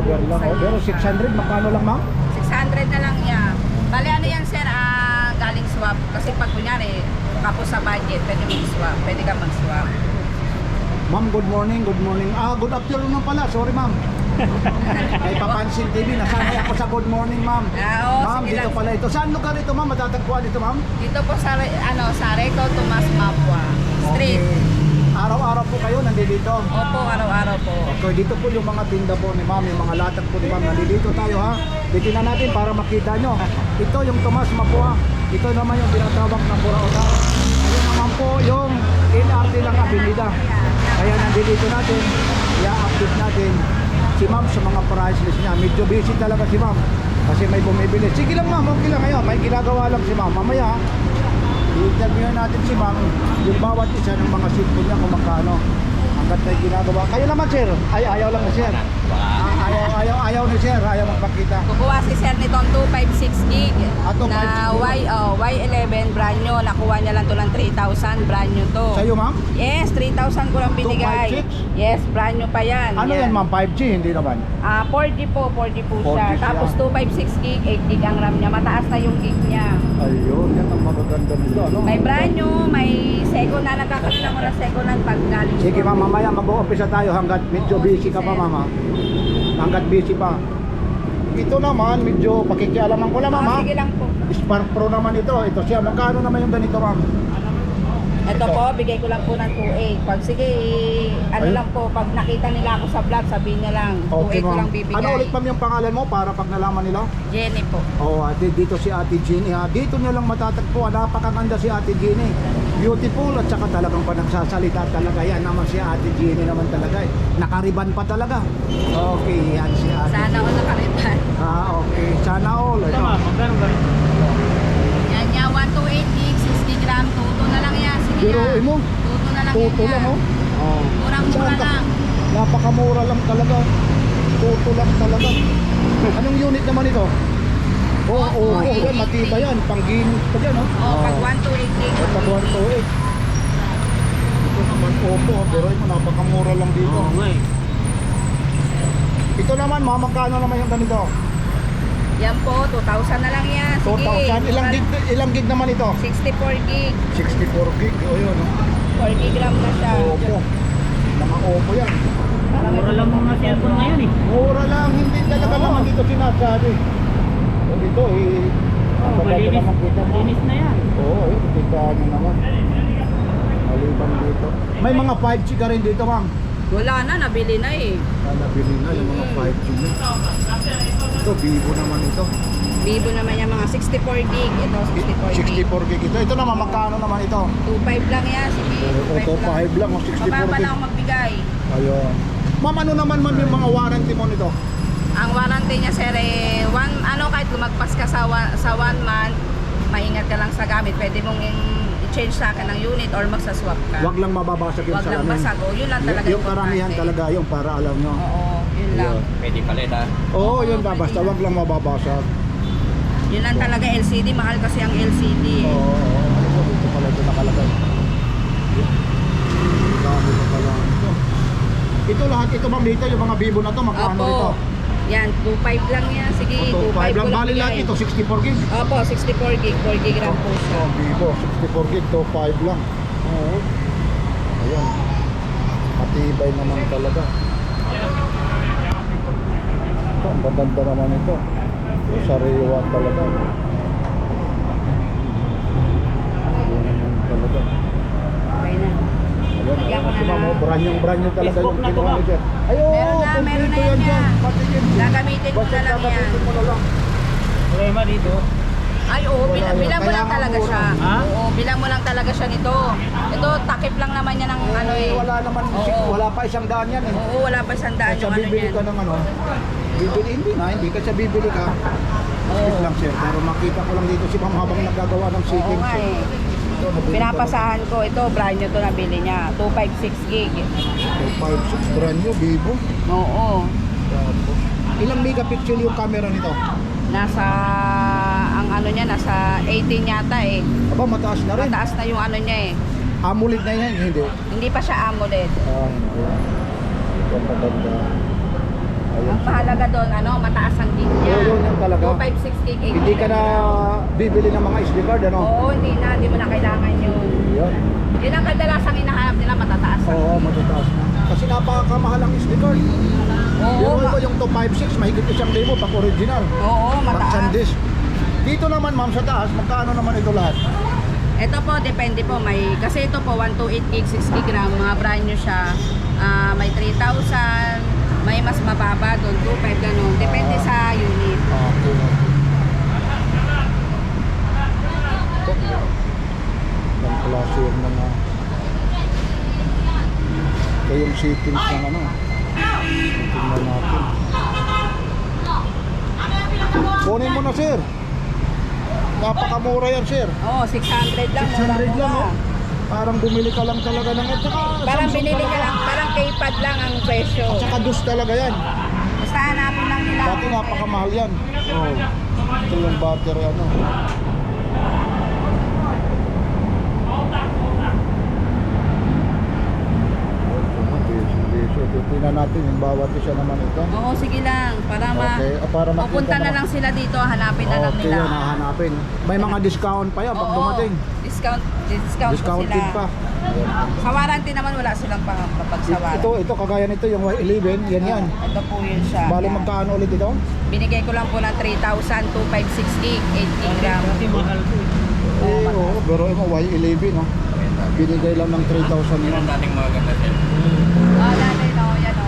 cover lang. Oh, pero 600, magkano lang ma'am? 600 na lang yan. Bali ano yan sir, galing swap. Kasi pag kunyari, kapos sa budget, pwede mag-swap. Pwede ka mag-swap. Ma'am, good morning, good morning. Good afternoon na pala, sorry ma'am. Ay Papansin TV, nasanay ako sa good morning ma'am. Ma'am, dito lang. pala ito. Saan lugar ito ma'am? Matatagpuan dito ma'am? Dito po sa, sa Recto Tomas Mapua Street. Okay. Araw-araw po kayo nandito? Opo, araw-araw po. Okay, dito po yung mga tinda po ni ma'am, yung mga latag po ni ma'am. Nandito tayo ha. Titingnan natin para makita nyo. Ito yung Tomas Mapua. Ito naman yung tinatawag na Buraota. Ayun naman po yung LRT lang Avenida. Kaya nandito natin, i-update natin si ma'am sa mga price list niya. Medyo busy talaga si ma'am kasi may bumibili. Sige lang ma'am, okay lang ngayon. May ginagawa lang si ma'am. Mamaya, i-interview natin si ma'am yung bawat isa ng mga cellphone niya kung magkano. Hanggat may ginagawa. Kayo naman sir, ayaw lang ni sir. Ayaw ni sir, ayaw magpakita. Kukuha si sir nitong 256 gig na 256 Y11 brand new. Nakuha niya lang to ng 3,000 brand new to. Sa'yo ma'am? Yes, 3,000 ko lang binigay. 256? Yes, brand new pa yan. Ano yan ma'am? 5G? Hindi naman. 4G po siya. 4G siya. Tapos 256 gig, 8 gig ang RAM niya. Mataas na yung gig niya. Ayun, yan ang magaganda nito. Ano? May brand new, may second na nagkakaroon ako ng second hand pag galing. Sige ma'am, mamaya mag-uumpisa tayo hanggat medyo busy ka pa mama. Hanggat busy pa. Ito naman, medyo pakikialaman ko lang mama. Sige lang po. Spark Pro naman ito. Ito siya. Magkano naman yung ganito ma'am? Ito po, bigay ko lang po ng 2.8. Pag sige, ano Ayun. lang po, pag nakita nila ako sa vlog, sabihin niya lang, 2.8 ko lang bibigay. Ano ulit ma'am yung pangalan mo para pag nalaman nila? Jenny po. Oh, dito si Ate Jenny ha. Dito niya lang matatagpuan. Napakaganda si Ate Jenny. Beautiful at saka talagang pa nagsasalita talaga. Yan naman si Ate Jenny naman talaga. Nakariban pa talaga. Okay, yan si Ate. Sana ako nakariban. Okay. Sana all. Tama, magkano ba? Yan niya, 128 gig, 60 gram, tuto na lang yan. Sige Pero na. mo, Tuto na lang tuto yan. lang oh. Oh. Murang-mura lang. Napakamura lang talaga. Tuto lang talaga. Anong unit naman ito? Oh, yan, matibay yan. Pang-ginis pa dyan, oh. Pag 128 gig. Pag 128. Ito naman, Oppo. Pero ito, napakamura lang dito. Oo nga eh. Ito naman, magkano naman yung ganito? Yan po, 2,000 na lang yan. Sige. 2,000. Ilang gig naman ito? 64 gig. 64 gig. O yun, oh. 4 gig RAM na siya. Oppo. Mga Oppo yan. Mura lang mga cellphone ngayon eh. Mura lang, hindi talaga naman dito sinasabi. O dito, ang maganda Malinis, naman kita mo. malinis na yan. Oo, kita nyo naman. Maliban dito. May mga 5G ka rin dito, ma'am. Wala na, nabili na eh. Nabili na yung mga 5G nyo. Ito, Vivo naman ito. Vivo naman yung mga 64 gig. Ito, 64 gig. 64 gig ito. Ito naman, magkano naman ito? 2.5 lang yan. Sige, Ito, 5 lang. 64 Mababa gig. na ako magbigay. Ayun. Ma'am, ano naman ma'am yung mga warranty mo nito? Ang warranty niya sir, kahit lumagpas ka sa 1 month, maingat ka lang sa gamit. Pwede mong i-change sa akin ng unit or magsaswap ka. Huwag lang mababasag yung Huwag lang salamin. basag. Yun lang talaga Yung karamihan importante. talaga yung para alam nyo. Oo, yun lang. Pwede palit ah. Oo, yun ba? Basta huwag lang mababasag. Yun lang talaga LCD. Mahal kasi ang LCD. Oo, ito pala ito nakalagay. Dami na pala ito. Ito lahat, ito ma'am dito, yung mga Vivo na to, magkano ito? Opo. Yan, 2.5 lang yan. Sige, 2.5 5 lang. ko Bali lahat bigay. ito, 64 gig. Opo, 64 gig, 4 gig RAM po siya. Oh, Vivo, 64 gig to 5 lang. Oo. Ayan. Matibay naman talaga. Ito, ang ganda naman ito. Yung sariwa talaga. Ayan naman talaga. Okay na. Ayan, Bigyan ko na si ma'am, lang. oh, brand new talaga Facebook yung na to, kinuha ma'am. ni Sir. Ayun, Meron na kompleto yan yan. Patigin. Gagamitin ko Basta na lang yan. gagamitin mo na lang. Problema dito. Ay, oo, Wala bilang yun. mo Kaya lang nga talaga mura. siya. Ha? Oo, bilang mo lang talaga siya nito. Ito, takip lang naman niya ng ano eh. Wala naman, Oo. wala pa 100 yan eh. Oo, wala pa 100 Kasi yung ano bibili niyan. ka ng ano, bibili, hindi kasi bibili ka. Skip lang sir, pero makita ko lang dito si ma'am habang nagagawa ng Oo sitting. nga eh. Ito, nabili ko Pinapasahan ko. Ito, brand new to nabili niya. 256 gig. ng 256 brand new, Vivo. Oo. Tapos, ilang megapixel yung camera nito? Nasa, ang ano niya, nasa 18 yata eh. Aba, mataas na rin. Mataas na yung ano niya eh. AMOLED na yan, hindi. Hindi pa siya AMOLED. Ayan. Ito, maganda. Ayun. Ang mahalaga doon, mataas ang gig niya. Oo, yun talaga. 256 gig, 8 Hindi ka na bibili ng mga SD card, ano? Oo, hindi mo na kailangan yun. Yun. Yun ang kadalasang hinahanap nila, matataas ang Oo, matataas na. Kasi napakamahal ang SD card. Oo, Yung ito, yung 256, mahigit 1,000 pag original. oo, Pag mataas. SanDisk. Dito naman ma'am sa taas, magkano naman ito lahat? Ito po, depende po. Kasi ito po, 128 gig, 6 gig RAM, mga brand new siya. May 3,000, may mas mababa doon, 2,500 ganun. Depende sa unit. Okay. Ito. Ang klase yung mga... Ito yung settings ng ano. Tingnan natin. Kunin mo na sir. Napakamura yan sir. Oo, 600 lang. 600 lang mura-mura. oh. Parang bumili ka lang talaga ng... At saka Parang Samsung binili ka talaga. lang, parang K-pad lang ang presyo. At saka dus talaga yan. Basta hanapin lang nila. Dati napakamahal yan. Oh. Ito yung battery ano. Tingnan natin yung bawat isa naman ito. Oo, sige lang. Para Okay, para makita pupunta na mo. lang sila dito, hanapin na lang Okay, nila. yun, hahanapin. May mga discount pa yan pag Oo, dumating. discount Discounted sila. pa. Sa warranty naman wala silang pagsawaran. Ito kagaya nito yung Y11, yan. Ito po yun siya. Bali Yan. magkano ulit ito? Binigay ko lang po ng 3,000, 256 gig, 8 gig RAM. Kasi mahal po eh. Oo, pero ito Y11 no. Binigay lang ng 3,000 Yun yan. ang dating mga ganda sir. Oh, dati no, yan o.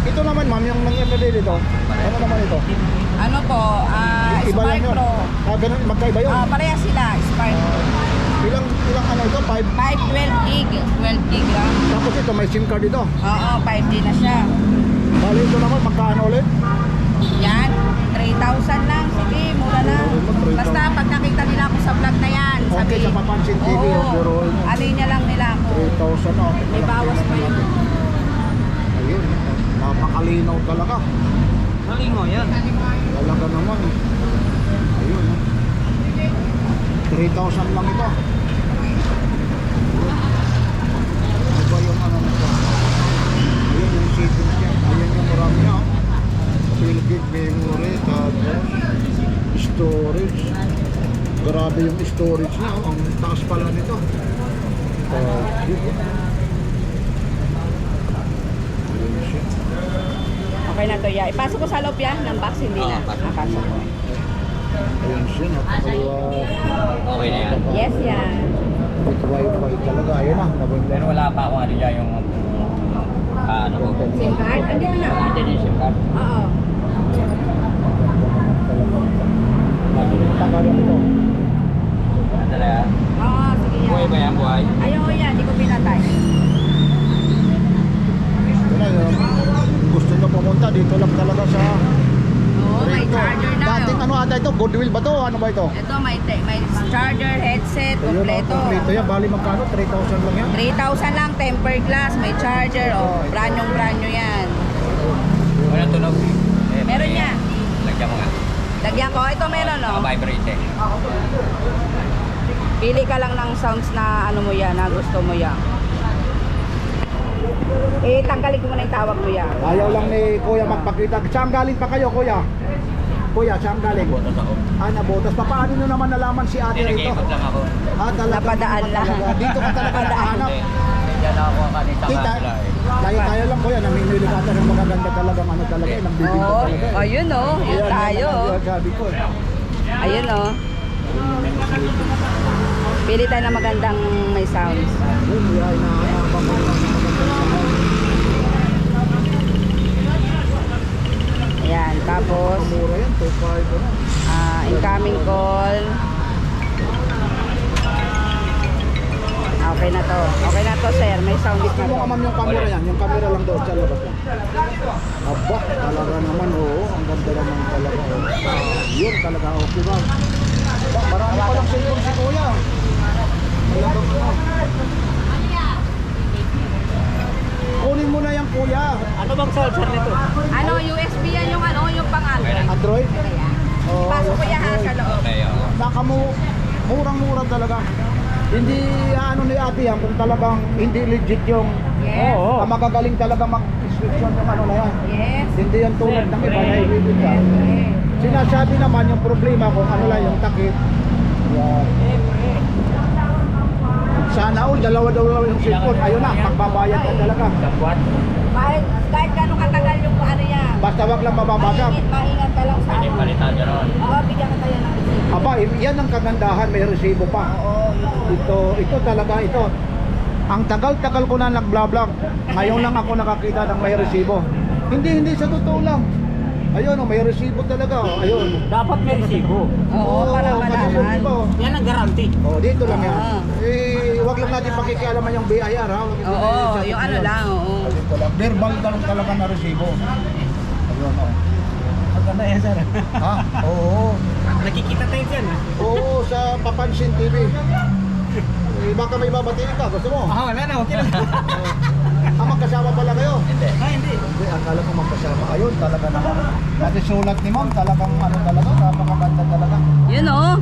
Ito naman ma'am, yung nangyari dito. Ano naman ito? Ano po, Iba lang Spark yun. Pro. Ganun, magkaiba yun. Parehas sila, Spark Pro. Ilang ano ito? 5. 12 gig, 12 gig RAM. Tapos ito may SIM card dito. Oo, 5G na siya. Bali ito naman magkano ulit? Yan, 3,000 lang. Sige, mura lang. Oo, 3,000. Basta pag nakita nila ako sa vlog na yan, Okay, sa Papansin TV, oo, pero ano niya lang nila ako. 3,000 no. May bawas pa yun. Ayun, napakalinaw talaga. Malingo yan. Talaga naman. Ayun. 3,000 lang ito. Ano ba yung ano nito? Ayun yung settings niya. Ayun yung marami niya. Built-in memory, tapos storage. Grabe yung storage niya. Ang taas pala nito. Ayun siya. Okay na to, ya. Ipasok ko sa loob yan ng box, hindi na. Napasok ko. Ayun siya. Okay na yan. Yes, yan. With wifi talaga. Ayun na. Pero wala pa akong ano dyan yung ano ko. SIM card? Andito na. Andyan yung SIM card. Oo. Tagalan ito. Andala yan. Oo, sige yan. Buhay ba yan? Buhay? Ayaw yan, di ko pinatay. Ito na yun. Gusto nyo pumunta dito lang talaga sa Oo, may Rito. charger na. Dating oh. ano ata ito? Goodwill ba to? Ano ba ito? Ito, may charger, headset, Ayun, kompleto. kompleto yan. Bali magkano? 3,000 lang yan. 3,000 lang, tempered glass, may charger, brand new yan. Walang tunog. Meron yan. Lagyan mo nga. Lagyan ko, ito meron, no? Naka-vibrate eh. Pili ka lang ng sounds na ano mo yan, na gusto mo yan. Tanggalin ko muna yung tawag mo yan. Ayaw lang ni Kuya magpakita. Saan galing pa kayo, Kuya? Kuya, saan galing? Botas ako. Nabotas pa. Paano nyo naman nalaman si ate Hindi, rito? nag-iikot lang ako. Talaga. Napadaan lang. Dito ka talaga nakahanap. Hindi, diyan ako kanita Kita, nga sila eh. tayo lang Kuya. Namimili ka ng magaganda talagang ano talaga. Nagbibigay Oo, talaga. ayun o, yun tayo. Yan, sabi ko. Ayun o. Pili tayo ng magandang may sounds. Yun, yan, nahanap ako ng magaganda. Ayan, tapos Mura yan, 2.5 ano. incoming call. Okay na to. Okay na to, sir. May sound na Gusto mo to. ka ma'am yung camera yan, yung camera lang doon sa labas yan. Aba, talaga naman oo, ang ganda naman talaga. Yun talaga, okay ba? Marami pa lang cellphone si Kuya. Talagang ano. Kunin mo na yan Kuya. Ano bang charger nito? Ano, USB yan yung ano, yung pang-Android. Android? Ayan. Oo, Pasok ko yan ha Android. sa loob. Okay, oo. Murang-mura talaga. Hindi ano ni ate yan kung talagang hindi legit yung Yes. Ang magagaling talaga mag-inspection yung ano na yan. Yes. Hindi yan tulad ng iba na ibibig ka. Yes. Sinasabi naman yung problema kung ano lang yung takip. Yan. Sana all, dalawa yung cellphone. Ayun na, magbabayad ka talaga. Kapwat. Kahit gano'ng katagal yung ano yan. Basta wag lang mababagak. Maingat ka lang sa Pwede ano. palitan dyan ron. Oo, bigyan ka tayo ng receipt. Aba, yan ang kagandahan, may resibo pa. Ito talaga, ito. Ang tagal-tagal ko na nag-vlog. Ngayon lang ako nakakita ng may resibo. Hindi sa totoo lang. Ayun, may resibo talaga. Ayun. Dapat may resibo. Oo, para kasi yung malaman. iba, Yan ang garanti. dito lang yan. Oo. Wag lang natin pakikialaman yung BIR, ha? Wag Oo, natin yung ano yan. lang, oo. Dito lang. Verbal talaga na resibo. Ayun, Maganda yan, sir. Ha? Oo. Nakikita tayo dyan. Oo, sa Papansin TV. Baka may babatiin ka, gusto mo? Wala na, okay lang. Magkasama pala kayo? Hindi. Hindi, akala ko magkasama kayo, talaga naman. Pati sulat ni ma'am, talagang ano talaga, napakaganda talaga. Yun oh.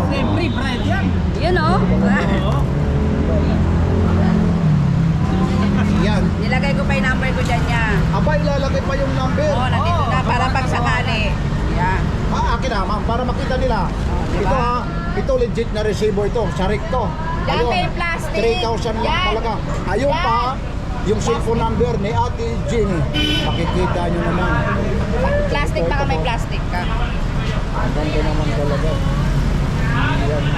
Siyempre, Brad yan. Yun oh. Yan. Nilagay ko pa yung number ko dyan niya. Aba, ilalagay pa yung number. Oo, nandito na para pag sakali. Yeah. Akin na ma'am, para makita nila. Diba? Ito ha, ito legit na resibo ito, sarik to. Yan, Ayun, may plastic. 3,000 lang Yan. talaga. Ayun Yan. pa, yung cellphone number ni Ate Jenny. Makikita nyo naman. Plastic, baka may plastic ka. Ang ganda naman talaga.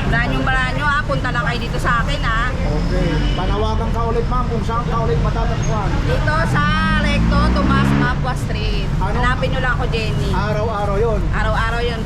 Yan. Branyo ha, punta lang kayo dito sa akin ha. Okay. Panawagan ka ulit ma'am kung saan ka ulit matatagpuan. Dito sa Recto Tomas Mapua Street. Ano? Hanapin nyo lang ako, Jenny. Araw-araw yun. Araw-araw yun.